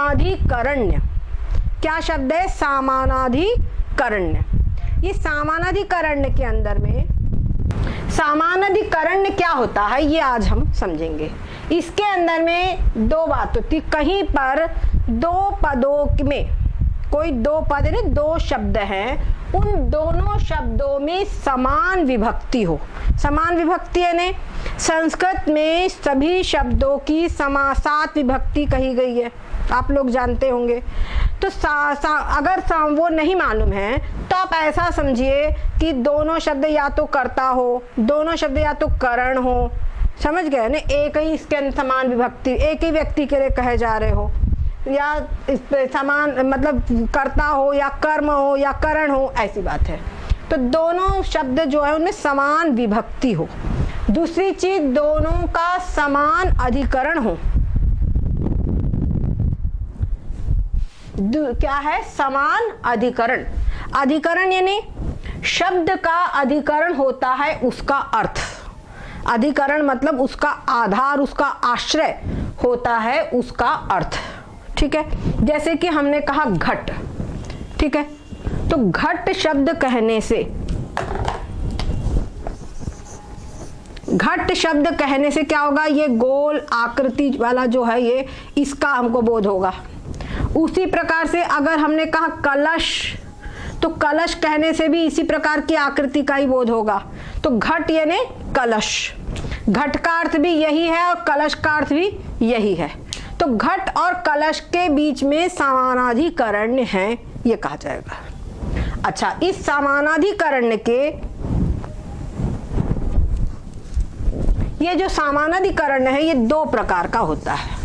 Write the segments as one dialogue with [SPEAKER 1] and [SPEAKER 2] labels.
[SPEAKER 1] समानाधिकरण्य। क्या शब्द है? समानाधिकरण्य। ये समानाधिकरण्य के अंदर में समानाधिकरण्य क्या होता है ये आज हम समझेंगे। इसके अंदर में दो बात होती, कहीं पर दो पदों में कोई दो पद यानी दो शब्द हैं, उन दोनों शब्दों में समान विभक्ति हो। समान विभक्ति यानी संस्कृत में सभी शब्दों की समासात विभक्ति कही गई है, आप लोग जानते होंगे। तो अगर वो नहीं मालूम है तो आप ऐसा समझिए कि दोनों शब्द या तो कर्ता हो, दोनों शब्द या तो करण हो, समझ गए ना। एक ही इसके अंदर समान विभक्ति एक ही व्यक्ति के लिए कहे जा रहे हो, या इस पे समान मतलब कर्ता हो या कर्म हो या करण हो, ऐसी बात है। तो दोनों शब्द जो है उनमें समान विभक्ति हो। दूसरी चीज दोनों का समान अधिकरण हो। क्या है? समान अधिकरण। अधिकरण यानी शब्द का अधिकरण होता है उसका अर्थ। अधिकरण मतलब उसका आधार, उसका आश्रय होता है उसका अर्थ। ठीक है, जैसे कि हमने कहा घट, ठीक है, तो घट शब्द कहने से, घट शब्द कहने से क्या होगा? ये गोल आकृति वाला जो है ये इसका हमको बोध होगा। उसी प्रकार से अगर हमने कहा कलश, तो कलश कहने से भी इसी प्रकार की आकृति का ही बोध होगा। तो घट यानी कलश, घट का अर्थ भी यही है और कलश का अर्थ भी यही है। तो घट और कलश के बीच में समानाधिकरण्य है ये कहा जाएगा। अच्छा, इस समानाधिकरण्य के ये जो समानाधिकरण्य है ये दो प्रकार का होता है।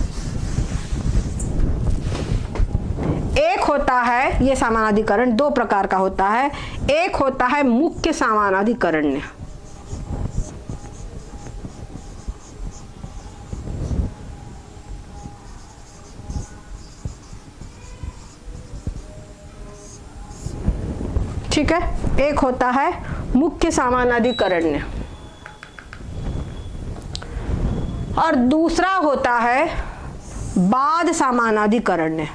[SPEAKER 1] एक होता है ये समानाधिकरण दो प्रकार का होता है। एक होता है मुख्य समानाधिकरण्य, ठीक है, एक होता है मुख्य समानाधिकरण्य और दूसरा होता है बाध समानाधिकरण्य।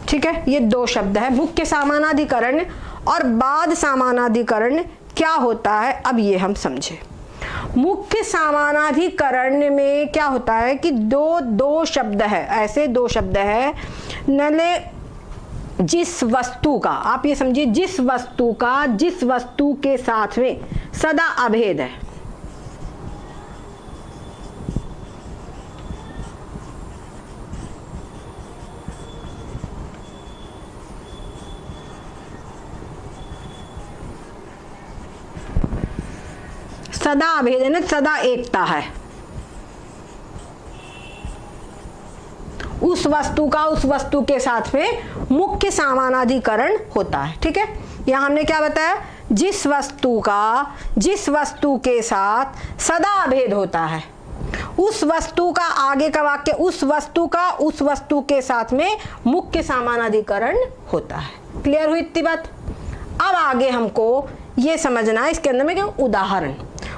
[SPEAKER 1] ठीक है, ये दो शब्द है, मुख्य समानाधिकरण्य और बाध समानाधिकरण्य क्या होता है अब ये हम समझे। मुख्य समानाधिकरण्य में क्या होता है कि दो शब्द है, ऐसे दो शब्द है नले जिस वस्तु का, आप ये समझिए जिस वस्तु का जिस वस्तु के साथ में सदा अभेद है। सदा अभेद है ना, सदा एकता है। उस वस्तु का उस वस्तु के साथ में मुख्य समानाधिकरण होता है। ठीक है, यहां हमने क्या बताया? जिस वस्तु का जिस वस्तु के साथ सदा अभेद होता है, उस वस्तु का आगे का वाक्य उस वस्तु का उस वस्तु के साथ में मुख्य समानाधिकरण होता है। क्लियर हुई इतनी बात? अब आगे हमको ये समझना है इसके अंदर में क्या उदाहरण।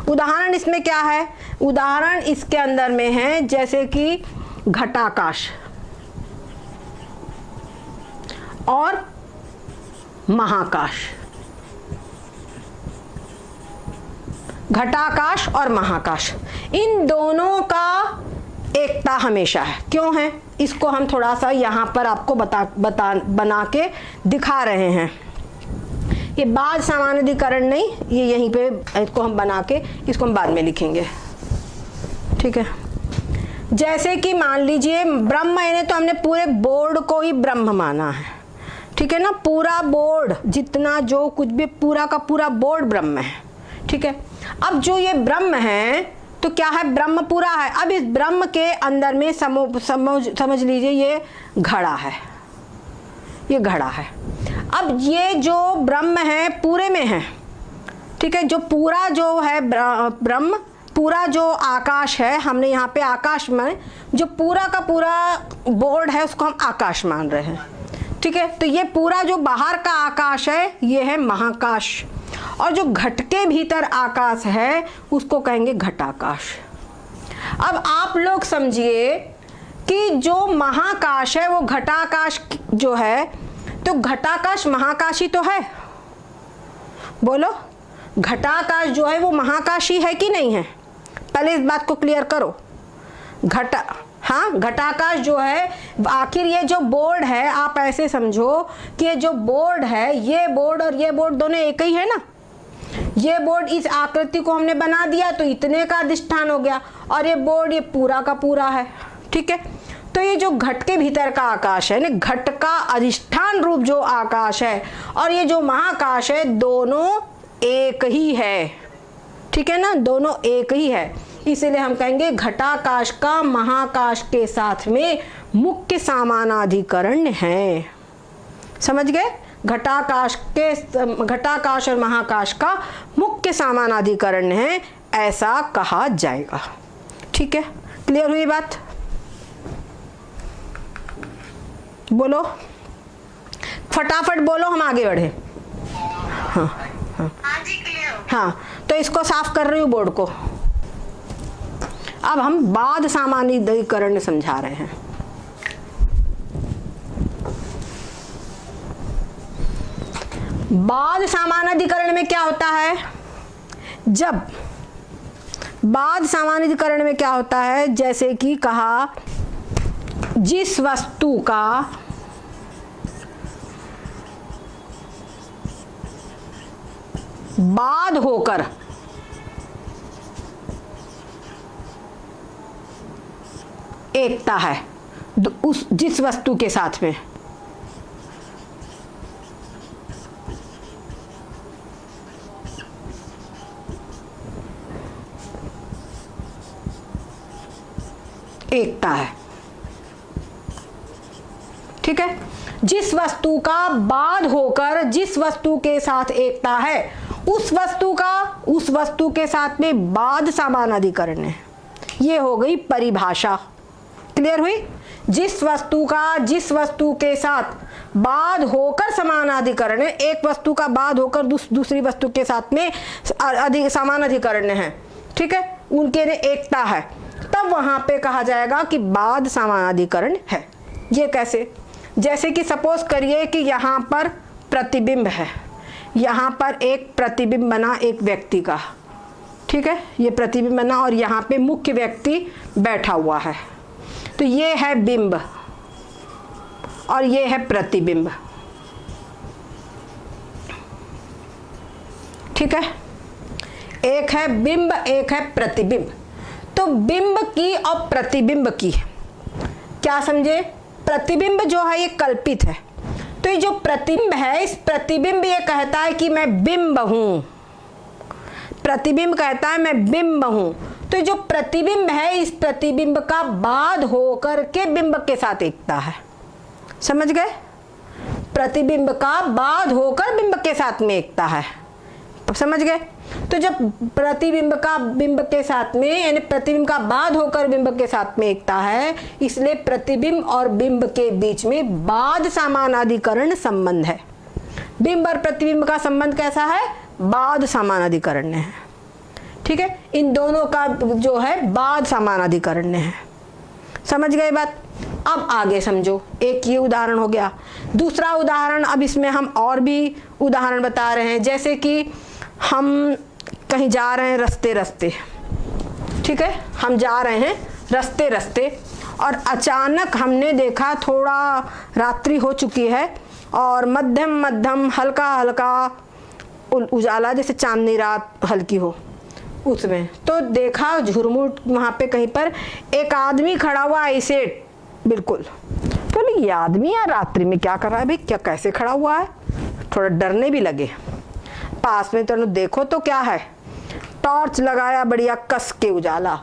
[SPEAKER 1] उदाहरण इसमें क्या है? उदाहरण इसके अंदर में है जैसे कि घटाकाश और महाकाश। घटाकाश और महाकाश, इन दोनों का एकता हमेशा है। क्यों है? इसको हम थोड़ा सा यहाँ पर आपको बना के दिखा रहे हैं। ये बाध समानाधिकरण नहीं, ये यहीं पे इसको हम बना के इसको हम बाद में लिखेंगे। ठीक है, जैसे कि मान लीजिए ब्रह्म यानी तो हमने पूरे बोर्ड को ही ब्रह्म माना है। ठीक है ना, पूरा बोर्ड जितना जो कुछ भी पूरा का पूरा बोर्ड ब्रह्म है। ठीक है, अब जो ये ब्रह्म है तो क्या है? ब्रह्म पूरा है। अब इस ब्रह्म के अंदर में समझ लीजिए ये घड़ा है, ये घड़ा है। अब ये जो ब्रह्म है पूरे में है। ठीक है, जो पूरा जो है ब्रह्म, पूरा जो आकाश है, हमने यहाँ पे आकाश में जो पूरा का पूरा बोर्ड है उसको हम आकाश मान रहे हैं। ठीक है, तो ये पूरा जो बाहर का आकाश है ये है महाकाश और जो घट के भीतर आकाश है उसको कहेंगे घटाकाश। अब आप लोग समझिए कि जो महाकाश है वो घटाकाश जो है, तो घटाकाश महाकाशी तो है, बोलो घटाकाश जो है वो महाकाशी है कि नहीं है? पहले इस बात को क्लियर करो। घटाकाश जो है, आखिर ये जो बोर्ड है, आप ऐसे समझो कि ये जो बोर्ड है, ये बोर्ड और ये बोर्ड दोनों एक ही है ना। ये बोर्ड, इस आकृति को हमने बना दिया तो इतने का अधिष्ठान हो गया, और ये बोर्ड ये पूरा का पूरा है, ठीक है। तो ये जो घट के भीतर का आकाश है ना, घट का अधिष्ठान रूप जो आकाश है और ये जो महाकाश है, दोनों एक ही है, ठीक है ना, दोनों एक ही है। इसीलिए हम कहेंगे घटाकाश का महाकाश के साथ में मुख्य समानाधिकरण है। समझ गए? घटाकाश और महाकाश का मुख्य समानाधिकरण है, ऐसा कहा जाएगा। ठीक है, क्लियर हुई बात? बोलो फटाफट बोलो, हम आगे बढ़े। हाँ, तो इसको साफ कर रही हूँ बोर्ड को। अब हम बाध समानाधिकरण समझा रहे हैं। बाध समानाधिकरण में क्या होता है? जब बाध समानाधिकरण में क्या होता है, जैसे कि कहा जिस वस्तु का बाध होकर एकता है उस जिस वस्तु के साथ में, एकता है, ठीक है। जिस वस्तु का बाध होकर जिस वस्तु के साथ एकता है, उस वस्तु के साथ में बाध समानाधिकरण है। ये हो गई परिभाषा, क्लियर हुई? जिस वस्तु का जिस वस्तु के साथ बाध होकर समानाधिकरण है, एक वस्तु का बाध होकर दूसरी वस्तु के साथ में समानाधिकरण है, ठीक है, उनके ने एकता है, तब वहां पे कहा जाएगा कि बाध समानाधिकरण है। ये कैसे? जैसे कि सपोज करिए कि यहाँ पर प्रतिबिंब है, यहाँ पर एक प्रतिबिंब बना एक व्यक्ति का, ठीक है, ये प्रतिबिंब बना और यहाँ पे मुख्य व्यक्ति बैठा हुआ है, तो ये है बिंब और ये है प्रतिबिंब, ठीक है। एक है बिंब, एक है प्रतिबिंब। तो बिंब की और प्रतिबिंब की क्या समझे? प्रतिबिंब जो है ये कल्पित है, तो ये जो प्रतिबिंब है, इस प्रतिबिंब ये कहता है कि मैं बिंब हूं, प्रतिबिंब कहता है मैं बिंब हूं। तो जो प्रतिबिंब है, इस प्रतिबिंब का बाध होकर के बिंब के साथ एकता है। समझ गए? प्रतिबिंब का बाध होकर बिंब के साथ में एकता है, समझ गए? तो जब प्रतिबिंब का बिंब के साथ में, यानी प्रतिबिंब का बाध होकर बिंब के साथ में एकता है, इसलिए प्रतिबिंब और बिंब के बीच में बाध समानाधिकरण संबंध है। बिंब और प्रतिबिंब का संबंध कैसा है? बाध समानाधिकरण है, ठीक है। इन दोनों का जो है बाध समानाधिकरण है। समझ गए बात? अब आगे समझो। एक ये उदाहरण हो गया। दूसरा उदाहरण, अब इसमें हम और भी उदाहरण बता रहे हैं। जैसे कि हम कहीं जा रहे हैं रास्ते रास्ते, ठीक है, हम जा रहे हैं रास्ते रास्ते और अचानक हमने देखा थोड़ा रात्रि हो चुकी है और मध्यम मध्यम हल्का हल्का उजाला, जैसे चांदनी रात हल्की हो उसमें, तो देखा झुरमुट वहाँ पे कहीं पर एक आदमी खड़ा हुआ ऐसे बिल्कुल। तो ये आदमी यार रात्रि में क्या कर रहा है भाई, क्या कैसे खड़ा हुआ है? थोड़ा डरने भी लगे। पास में तो देखो तो क्या है, टॉर्च लगाया बढ़िया कस के उजाला।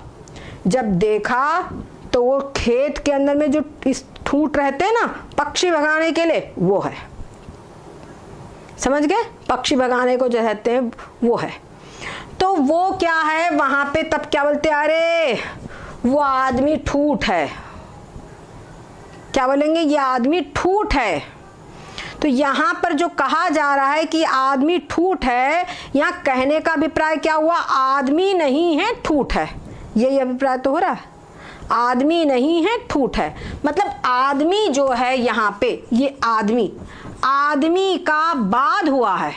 [SPEAKER 1] जब देखा तो वो खेत के अंदर में जो इस ठूंठ रहते हैं ना पक्षी भगाने के लिए, वो है। समझ गए? पक्षी भगाने को जो रहते हैं वो है। तो वो क्या है वहां पे, तब क्या बोलते? अरे वो आदमी ठूठ है। क्या बोलेंगे? ये आदमी ठूठ है। तो यहाँ पर जो कहा जा रहा है कि आदमी ठूठ है, यहाँ कहने का अभिप्राय क्या हुआ, आदमी नहीं है ठूठ है, यही अभिप्राय तो हो रहा है, आदमी नहीं है ठूठ है। मतलब आदमी जो है यहाँ पे, ये आदमी का बाद हुआ है,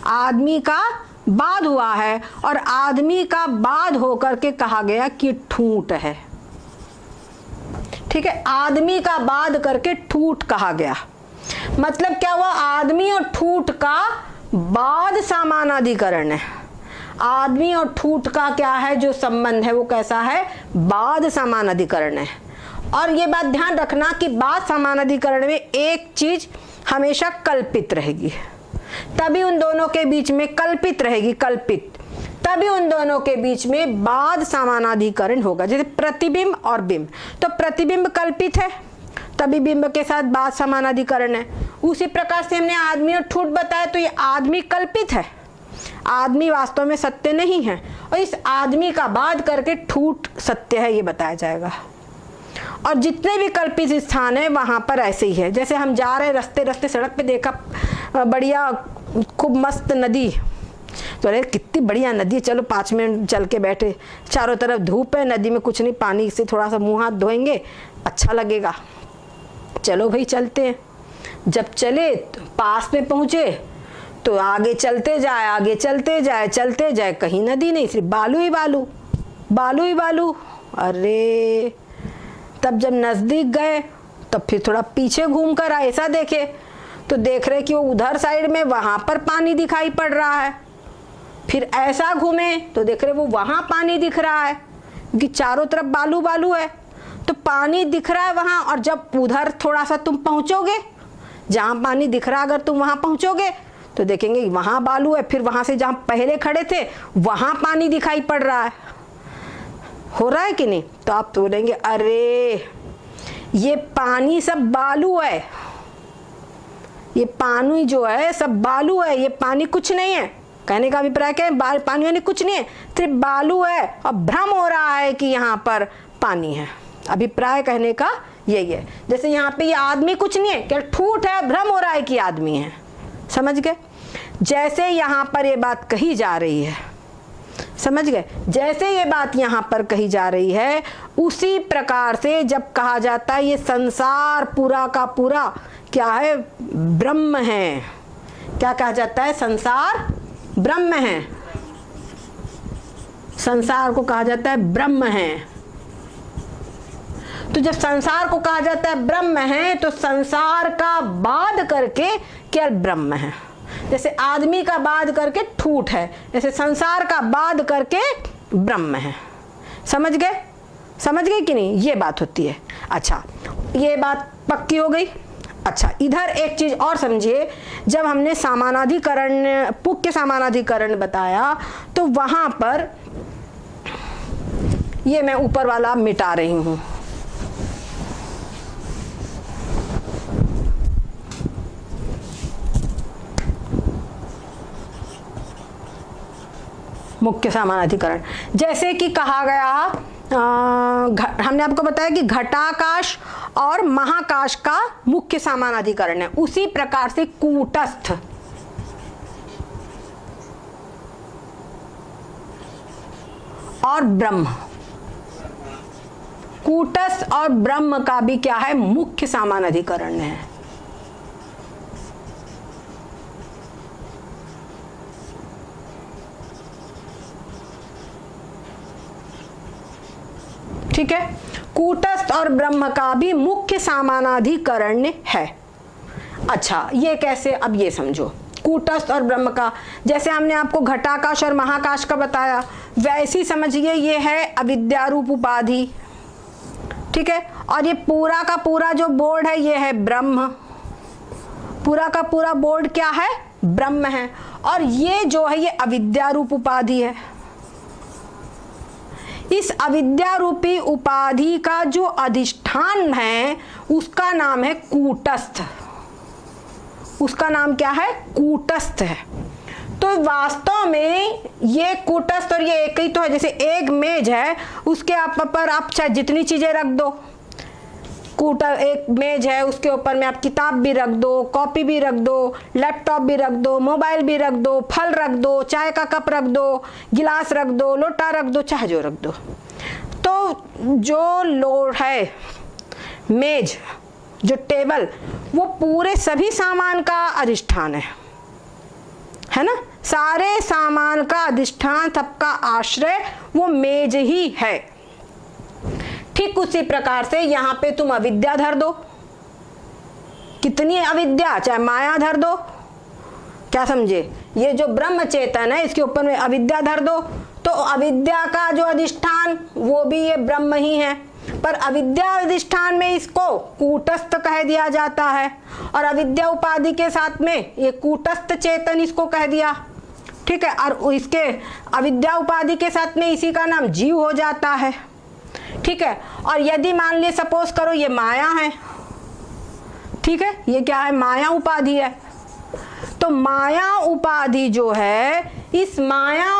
[SPEAKER 1] आदमी का बाद हुआ है, और आदमी का बाद होकर के कहा गया कि ठूठ है। ठीक है, आदमी का बाद करके ठूठ कहा गया। मतलब क्या हुआ, आदमी और ठूठ का बाद समानाधिकरण है। आदमी और ठूठ का क्या है जो संबंध है, वो कैसा है, बाद समानाधिकरण है। और ये बात ध्यान रखना कि बाद समानाधिकरण में एक चीज हमेशा कल्पित रहेगी, तभी उन दोनों के बीच में कल्पित रहेगी, कल्पित, तभी उन दोनों के बीच में बाद समानाधिकरण होगा। जैसे प्रतिबिंब और बिंब, तो प्रतिबिंब कल्पित है, तभी बिंब के साथ बाद समानाधिकरण है। उसी प्रकार से हमने आदमी और ठूठ बताया, तो ये आदमी कल्पित है, आदमी वास्तव में सत्य नहीं है, और इस आदमी का बाद करके ठूठ सत्य है, ये बताया जाएगा। और जितने भी कल्पित स्थान है वहां पर ऐसे ही है। जैसे हम जा रहे रास्ते रास्ते सड़क पे देखा बढ़िया खूब मस्त नदी, तो अरे कितनी बढ़िया नदी, चलो 5 मिनट चल के बैठे, चारों तरफ धूप है, नदी में कुछ नहीं, पानी से थोड़ा सा मुंह हाथ धोएंगे, अच्छा लगेगा, चलो भाई चलते हैं। जब चले तो पास में पहुंचे तो आगे चलते जाए, आगे चलते जाए, कहीं नदी नहीं, सिर्फ बालू ही बालू, बालू ही बालू। अरे तब जब नजदीक गए तब फिर थोड़ा पीछे घूम कर ऐसा देखे तो देख रहे कि वो उधर साइड में वहां पर पानी दिखाई पड़ रहा है। फिर ऐसा घूमे तो देख रहे वो वहां पानी दिख रहा है, क्योंकि चारों तरफ बालू बालू है, तो पानी दिख रहा है वहां। और जब उधर थोड़ा सा तुम पहुंचोगे, जहां पानी दिख रहा, अगर तुम वहां पहुंचोगे तो देखेंगे वहां बालू है, फिर वहां से जहां पहले खड़े थे वहां पानी दिखाई पड़ रहा है। हो रहा है कि नहीं? तो आप तो बोलेंगे अरे ये पानी सब बालू है, ये पानी जो है सब बालू है, ये पानी कुछ नहीं है। कहने का अभिप्राय क्या है, पानी वानी कुछ नहीं है, सिर्फ बालू है, और भ्रम हो रहा है कि यहाँ पर पानी है। अभिप्राय कहने का यही है। जैसे यहाँ पे ये आदमी कुछ नहीं है, क्या ठूठ है, भ्रम हो रहा है कि आदमी है। समझ गए? जैसे यहाँ पर ये बात कही जा रही है, समझ गए? जैसे ये बात यहाँ पर कही जा रही है, उसी प्रकार से जब कहा जाता है ये संसार पूरा का पूरा क्या है, ब्रह्म है। क्या कहा जाता है? संसार ब्रह्म है। संसार को कहा जाता है ब्रह्म है। तो जब संसार को कहा जाता है ब्रह्म है, तो संसार का बाद करके क्या ब्रह्म है। जैसे आदमी का बाद करके ठूठ है, जैसे संसार का बाद करके ब्रह्म है। समझ गए? समझ गए कि नहीं? ये बात होती है। अच्छा, ये बात पक्की हो गई। अच्छा, इधर एक चीज और समझिए, जब हमने समानाधिकरण, मुख्य समानाधिकरण बताया, तो वहां पर ये मैं ऊपर वाला मिटा रही हूं, मुख्य समानाधिकरण। जैसे कि कहा गया, हमने आपको बताया कि घटाकाश और महाकाश का मुख्य समानाधिकरण है, उसी प्रकार से कूटस्थ और ब्रह्म, कूटस्थ और ब्रह्म का भी क्या है, मुख्य समानाधिकरण है। ठीक है, कूटस्थ और ब्रह्म का भी मुख्य समानाधिकरण है। अच्छा, ये कैसे? अब ये समझो, कूटस्थ और ब्रह्म का, जैसे हमने आपको घटाकाश और महाकाश का बताया, वैसी समझिए ये है अविद्यारूप उपाधि। ठीक है, और ये पूरा का पूरा जो बोर्ड है ये है ब्रह्म, पूरा का पूरा बोर्ड क्या है, ब्रह्म है। और ये जो है ये अविद्यारूप उपाधि है। इस अविद्या रूपी उपाधि का जो अधिष्ठान है उसका नाम है कूटस्थ, उसका नाम क्या है, कूटस्थ है। तो वास्तव में ये कूटस्थ और ये एक ही तो है। जैसे एक मेज है, उसके पर आप चाहे जितनी चीजें रख दो, स्कूटर, एक मेज है, उसके ऊपर में आप किताब भी रख दो, कॉपी भी रख दो, लैपटॉप भी रख दो, मोबाइल भी रख दो, फल रख दो, चाय का कप रख दो, गिलास रख दो, लोटा रख दो, चाहे जो रख दो। तो जो लोड है, मेज, जो टेबल, वो पूरे सभी सामान का अधिष्ठान है ना। सारे सामान का अधिष्ठान, सबका आश्रय वो मेज ही है। ठीक उसी प्रकार से यहाँ पे तुम अविद्या धर दो, कितनी अविद्या, चाहे माया धर दो, क्या समझे, ये जो ब्रह्म चेतन है इसके ऊपर में अविद्या धर दो, तो अविद्या का जो अधिष्ठान वो भी ये ब्रह्म ही है। पर अविद्या अधिष्ठान में इसको कूटस्थ कह दिया जाता है, और अविद्या उपाधि के साथ में ये कूटस्थ चेतन इसको कह दिया, ठीक है। और इसके अविद्या उपाधि के साथ में इसी का नाम जीव हो जाता है, ठीक है। और यदि मान लिए सपोज करो ये माया है, ठीक है, ये क्या है, माया उपाधि है। तो माया उपाधि जो है, इस माया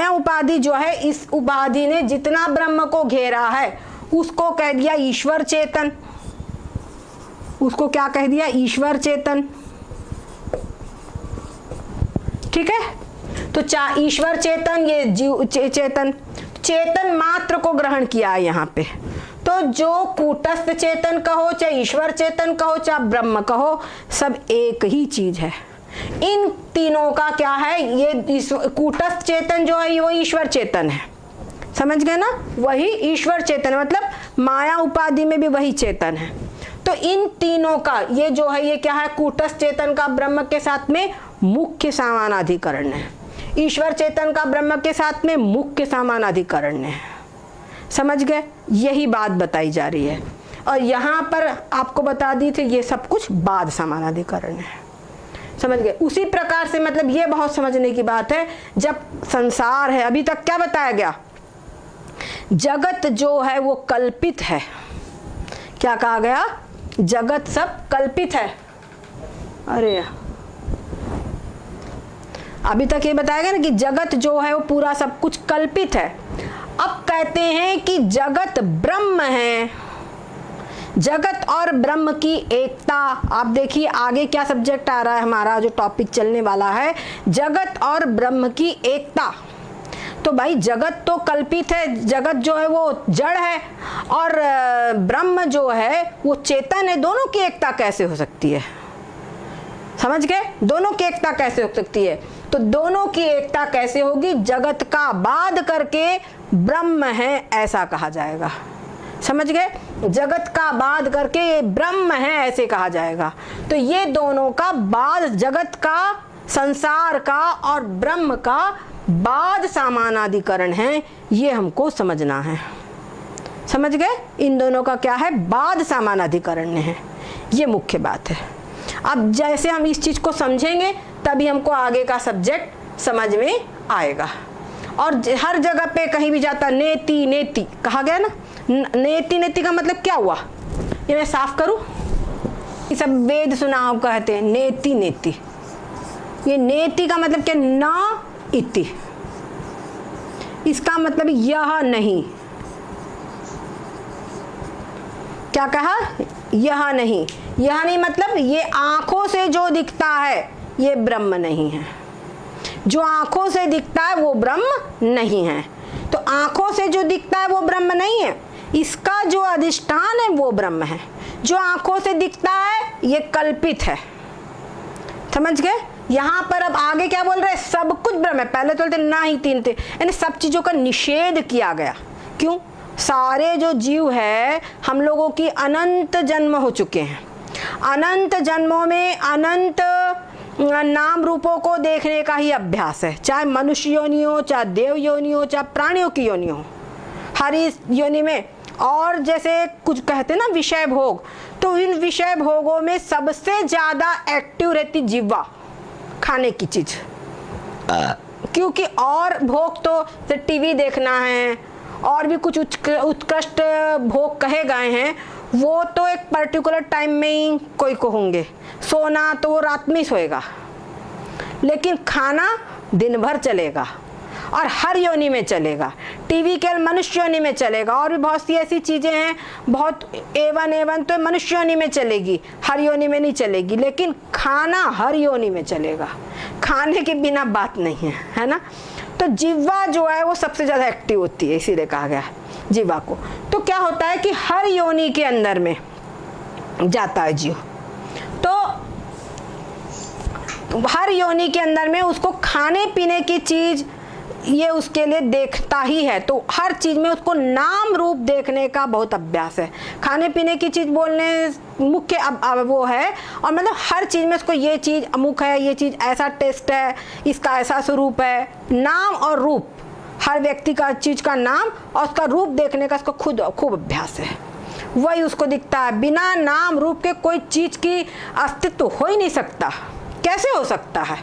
[SPEAKER 1] उपाधि जो है, इस उपाधि ने जितना ब्रह्म को घेरा है उसको कह दिया ईश्वर चेतन। उसको क्या कह दिया, ईश्वर चेतन, ठीक है। तो ईश्वर चेतन, ये जीव चेतन, चेतन मात्र को ग्रहण किया है यहाँ पे। तो जो कूटस्थ चेतन कहो, चाहे ईश्वर चेतन कहो, चाहे ब्रह्म कहो, सब एक ही चीज है। इन तीनों का क्या है, ये कूटस्थ चेतन जो है वो ईश्वर चेतन है, समझ गए ना, वही ईश्वर चेतन, मतलब माया उपाधि में भी वही चेतन है। तो इन तीनों का ये जो है, ये क्या है, कूटस्थ चेतन का ब्रह्म के साथ में मुख्य समानाधिकरण है, ईश्वर चेतन का ब्रह्म के साथ में मुख्य समानाधिकरण है, समझ गए। यही बात बताई जा रही है, और यहाँ पर आपको बता दी थी ये सब कुछ बाद समानाधिकरण है, समझ गए। उसी प्रकार से मतलब ये बहुत समझने की बात है, जब संसार है, अभी तक क्या बताया गया, जगत जो है वो कल्पित है। क्या कहा गया, जगत सब कल्पित है। अरे अभी तक ये बताया गया ना कि जगत जो है वो पूरा सब कुछ कल्पित है। अब कहते हैं कि जगत ब्रह्म है, जगत और ब्रह्म की एकता। आप देखिए आगे क्या सब्जेक्ट आ रहा है, हमारा जो टॉपिक चलने वाला है, जगत और ब्रह्म की एकता। तो भाई जगत तो कल्पित है, जगत जो है वो जड़ है, और ब्रह्म जो है वो चेतन है, दोनों की एकता कैसे हो सकती है, समझ गए, दोनों की एकता कैसे हो सकती है। तो दोनों की एकता कैसे होगी, जगत का बाद करके ब्रह्म है ऐसा कहा जाएगा, समझ गए, जगत का बाद करके ये ब्रह्म है ऐसे कहा जाएगा। तो ये दोनों का बाद, जगत का, संसार का और ब्रह्म का बाद समानाधिकरण है, ये हमको समझना है, समझ गए। इन दोनों का क्या है, बाद समानाधिकरण है, ये मुख्य बात है। अब जैसे हम इस चीज को समझेंगे तभी हमको आगे का सब्जेक्ट समझ में आएगा। और हर जगह पे कहीं भी जाता नेति नेति कहा गया ना, नेति नेति का मतलब क्या हुआ, ये मैं साफ करूं, ये सब वेद सुनाओ कहते हैं नेति नेति, ये नेति का मतलब क्या, ना इति, इसका मतलब यह नहीं, क्या कहा, यह नहीं, यह नहीं मतलब ये आंखों से जो दिखता है ये ब्रह्म नहीं है, जो आंखों से दिखता है वो ब्रह्म नहीं है। तो आंखों से जो दिखता है वो ब्रह्म नहीं है, इसका जो अधिष्ठान है वो ब्रह्म है। जो आंखों से दिखता है ये कल्पित है, समझ गए। यहाँ पर अब आगे क्या बोल रहे हैं, सब कुछ ब्रह्म है। पहले तो बोलते ना ही तीन थे, यानी सब चीजों का निषेध किया गया। क्यों, सारे जो जीव है हम लोगों की अनंत जन्म हो चुके हैं, अनंत जन्मों में अनंत नाम रूपों को देखने का ही अभ्यास है, चाहे मनुष्य योनि हो, चाहे देव योनि हो, चाहे प्राणियों की योनि हो, हर इस योनि में। और जैसे कुछ कहते ना विषय भोग, तो इन विषय भोगों में सबसे ज्यादा एक्टिव रहती जिह्वा, खाने की चीज, क्योंकि और भोग तो टीवी देखना है और भी कुछ उत्कृष्ट भोग कहे गए हैं, वो तो एक पर्टिकुलर टाइम में ही कोई को होंगे। सोना तो वो रात में ही सोएगा, लेकिन खाना दिन भर चलेगा। और हर योनि में चलेगा। टीवी केवल मनुष्य योनि में चलेगा, और भी बहुत सी ऐसी चीज़ें हैं, बहुत A1 तो मनुष्य योनि में चलेगी, हर योनि में नहीं चलेगी। लेकिन खाना हर योनि में चलेगा, खाने के बिना बात नहीं है ना। तो जिह्वा जो है वो सबसे ज़्यादा एक्टिव होती है, इसीलिए कहा गया है जिह्वा को। तो क्या होता है कि हर योनि के अंदर में जाता है जीव, तो हर योनि के अंदर में उसको खाने पीने की चीज ये उसके लिए देखता ही है। तो हर चीज में उसको नाम रूप देखने का बहुत अभ्यास है। खाने पीने की चीज बोलने मुख्य अब वो है, और मतलब हर चीज में उसको ये चीज अमुक है, ये चीज ऐसा टेस्ट है, इसका ऐसा स्वरूप है। नाम और रूप, हर व्यक्ति का चीज का नाम और उसका रूप देखने का उसको खुद खूब अभ्यास है, वही उसको दिखता है। बिना नाम रूप के कोई चीज की अस्तित्व हो ही नहीं सकता, कैसे हो सकता है,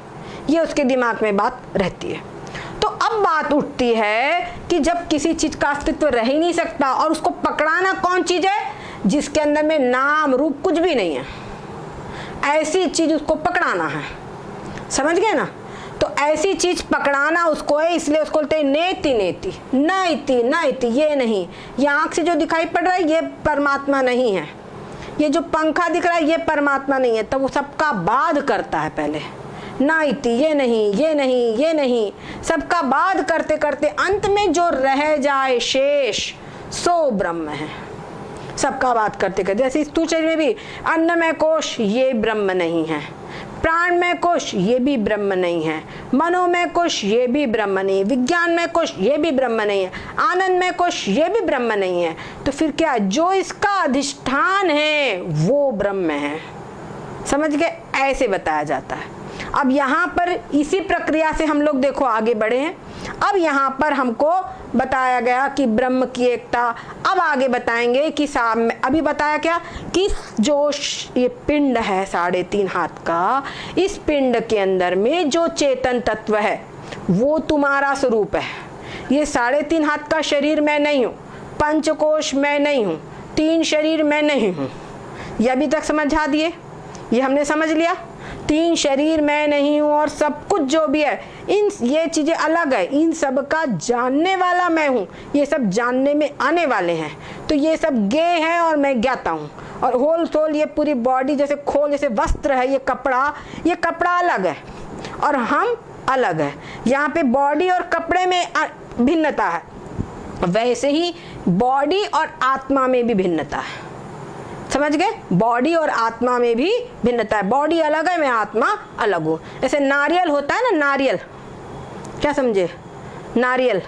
[SPEAKER 1] ये उसके दिमाग में बात रहती है। तो अब बात उठती है कि जब किसी चीज का अस्तित्व रह ही नहीं सकता, और उसको पकड़ाना कौन चीज है, जिसके अंदर में नाम रूप कुछ भी नहीं है, ऐसी चीज उसको पकड़ाना है। समझ गए ना। तो ऐसी चीज पकड़ाना उसको है, इसलिए उसको बोलते हैं नेति नेति, नैति नैति। ये नहीं, ये आंख से जो दिखाई पड़ रहा है ये परमात्मा नहीं है, ये जो पंखा दिख रहा है ये परमात्मा नहीं है। तो वो सबका बाध करता है पहले, नैति ये नहीं, ये नहीं, ये नहीं, सबका बाध करते करते अंत में जो रह जाए शेष सो ब्रह्म है। सबका बात करते करते, जैसे स्थूल शरीर में भी अन्नमय कोश ये ब्रह्म नहीं है, प्राणमय कोश ये भी ब्रह्म नहीं है, मनोमय कोश ये भी ब्रह्म नहीं, विज्ञानमय कोश ये भी ब्रह्म नहीं है, आनंदमय कोश ये भी ब्रह्म नहीं है। तो फिर क्या, जो इसका अधिष्ठान है वो ब्रह्म है। समझ गए, ऐसे बताया जाता है। अब यहाँ पर इसी प्रक्रिया से हम लोग देखो आगे बढ़े हैं। अब यहाँ पर हमको बताया गया कि ब्रह्म की एकता। अब आगे बताएंगे कि अभी बताया क्या कि जो ये पिंड है 3.5 हाथ का, इस पिंड के अंदर में जो चेतन तत्व है वो तुम्हारा स्वरूप है। ये 3.5 हाथ का शरीर मैं नहीं हूँ, पंचकोश मैं नहीं हूँ, 3 शरीर मैं नहीं हूँ। ये अभी तक समझा दिए, ये हमने समझ लिया। 3 शरीर मैं नहीं हूँ, और सब कुछ जो भी है ये चीजें अलग है, इन सब का जानने वाला मैं हूँ, ये सब जानने में आने वाले हैं। तो ये सब ज्ञेय है और मैं ज्ञाता हूँ। और होल सोल ये पूरी बॉडी जैसे खोल, जैसे वस्त्र है, ये कपड़ा अलग है और हम अलग है। यहाँ पे बॉडी और कपड़े में भिन्नता है, वैसे ही बॉडी और आत्मा में भी भिन्नता है। समझ गए, बॉडी और आत्मा में भी भिन्नता है। बॉडी अलग है, मैं आत्मा अलग हूँ। जैसे नारियल होता है ना, नारियल, क्या समझे, नारियल।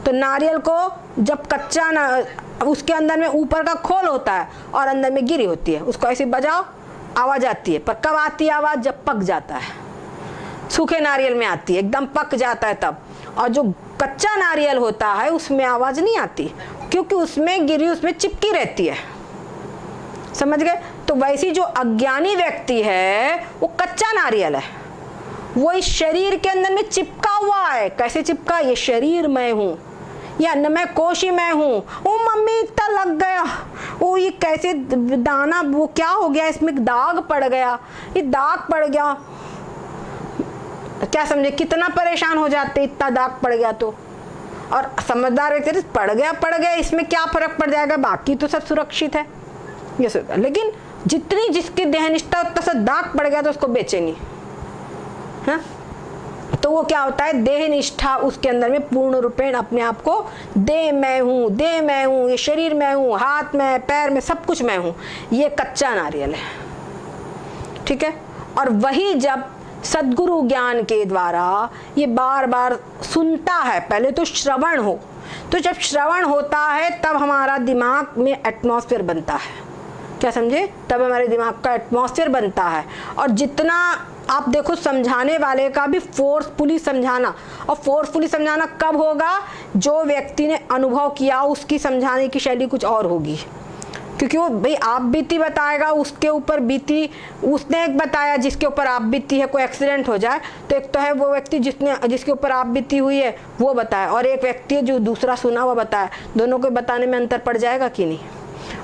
[SPEAKER 1] तो नारियल को जब कच्चा ना, उसके अंदर में ऊपर का खोल होता है और अंदर में गिरी होती है, उसको ऐसे बजाओ आवाज आती है। पर कब आती है आवाज, जब पक जाता है। सूखे नारियल में आती है, एकदम पक जाता है तब। और जो कच्चा नारियल होता है उसमें आवाज नहीं आती, क्योंकि उसमें गिरी, उसमें चिपकी रहती है। समझ गए। तो वैसी जो अज्ञानी व्यक्ति है वो कच्चा नारियल है, वो इस शरीर के अंदर में चिपका हुआ है। कैसे चिपका, ये शरीर मैं हूँ, ये अन्नमय कोश ही मैं हूँ। ओ मम्मी इतना लग गया, ओ ये कैसे दाना, वो क्या हो गया, इसमें दाग पड़ गया, ये दाग पड़ गया। क्या समझे, कितना परेशान हो जाते इतना दाग पड़ गया तो। और समझदार व्यक्ति पड़ गया, इसमें क्या फर्क पड़ जाएगा, बाकी तो सब सुरक्षित है, ये सोचता। लेकिन जितनी जिसकी देहनिष्ठा उतना सा दाग पड़ गया तो उसको बेचे नहीं, हाँ? तो वो क्या होता है, देहनिष्ठा उसके अंदर में पूर्ण रूपेण अपने आप को देह मैं हूँ, ये शरीर मैं हूँ, हाथ में पैर में सब कुछ मैं हूँ। ये कच्चा नारियल है, ठीक है। और वही जब सद्गुरु ज्ञान के द्वारा ये बार बार सुनता है, पहले तो श्रवण हो, तो जब श्रवण होता है तब हमारा दिमाग में एटमॉस्फेयर बनता है। क्या समझे, तब हमारे दिमाग का एटमॉस्फेयर बनता है। और जितना आप देखो, समझाने वाले का भी फोर्सफुली समझाना, और फोर्सफुली समझाना कब होगा, जो व्यक्ति ने अनुभव किया उसकी समझाने की शैली कुछ और होगी। क्योंकि वो भाई आप बीती बताएगा, उसके ऊपर बीती उसने एक बताया, जिसके ऊपर आप बीती है, कोई एक्सीडेंट हो जाए तो एक तो है वो व्यक्ति जिसके ऊपर आप बीती हुई है वो बताए, और एक व्यक्ति है जो दूसरा सुना हुआ बताए। दोनों को बताने में अंतर पड़ जाएगा कि नहीं।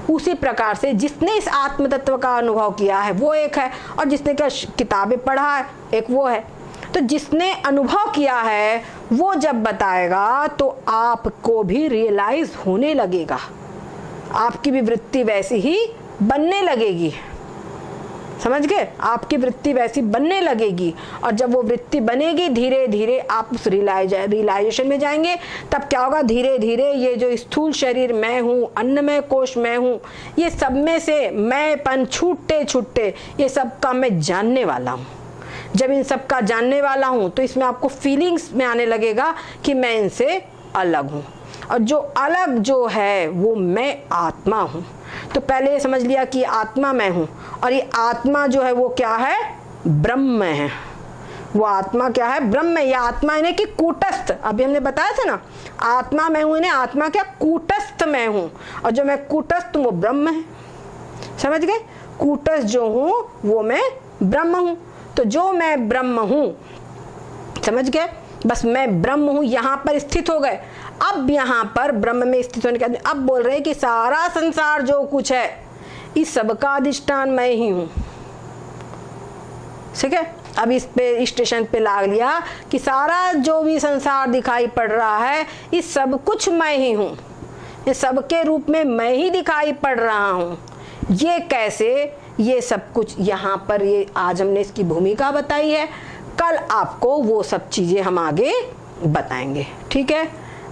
[SPEAKER 1] उसी प्रकार से जिसने इस आत्म तत्व का अनुभव किया है वो एक है, और जिसने क्या किताबें पढ़ा है एक वो है। तो जिसने अनुभव किया है वो जब बताएगा तो आपको भी रियलाइज होने लगेगा, आपकी भी वृत्ति वैसी ही बनने लगेगी। समझ गए? आपकी वृत्ति वैसी बनने लगेगी, और जब वो वृत्ति बनेगी धीरे धीरे आप उस रियलाइजेशन में जाएंगे। तब क्या होगा? धीरे धीरे ये जो स्थूल शरीर मैं हूँ, अन्नमय कोश मैं हूँ, ये सब में से मैंपन छूटते छूटते ये सब का मैं जानने वाला हूँ। जब इन सब का जानने वाला हूँ तो इसमें आपको फीलिंग्स में आने लगेगा कि मैं इनसे अलग हूँ, और जो अलग जो है वो मैं आत्मा हूँ। तो पहले ये समझ लिया कि आत्मा मैं हूँ, और ये आत्मा जो है वो क्या है? ब्रह्म है। वो आत्मा क्या है? ब्रह्म है। ये आत्मा इन्हें कि कूटस्थ, अभी हमने बताया था ना, आत्मा मैं हूँ, इन्हें आत्मा क्या? कूटस्थ मैं हूँ, और जो मैं कूटस्थ वो ब्रह्म है। समझ गए? कूटस्थ जो हूँ वो मैं ब्रह्म हूँ। तो जो मैं ब्रह्म हूँ, समझ गए? बस मैं ब्रह्म हूँ, यहाँ पर स्थित हो गए। अब यहाँ पर ब्रह्म में स्थित होने के बाद अब बोल रहे हैं कि सारा संसार जो कुछ है इस सबका अधिष्ठान मैं ही हूँ। ठीक है? अब इस पे स्टेशन पे ला लिया कि सारा जो भी संसार दिखाई पड़ रहा है इस सब कुछ मैं ही हूँ, इस सबके रूप में मैं ही दिखाई पड़ रहा हूँ। ये कैसे? ये सब कुछ यहाँ पर ये आज हमने इसकी भूमिका बताई है, कल आपको वो सब चीज़ें हम आगे बताएंगे। ठीक है?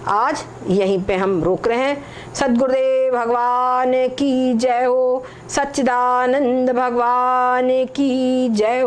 [SPEAKER 1] आज यहीं पे हम रोक रहे हैं। सद्गुरुदेव भगवान की जय हो, सच्चिदानंद भगवान की जय हो।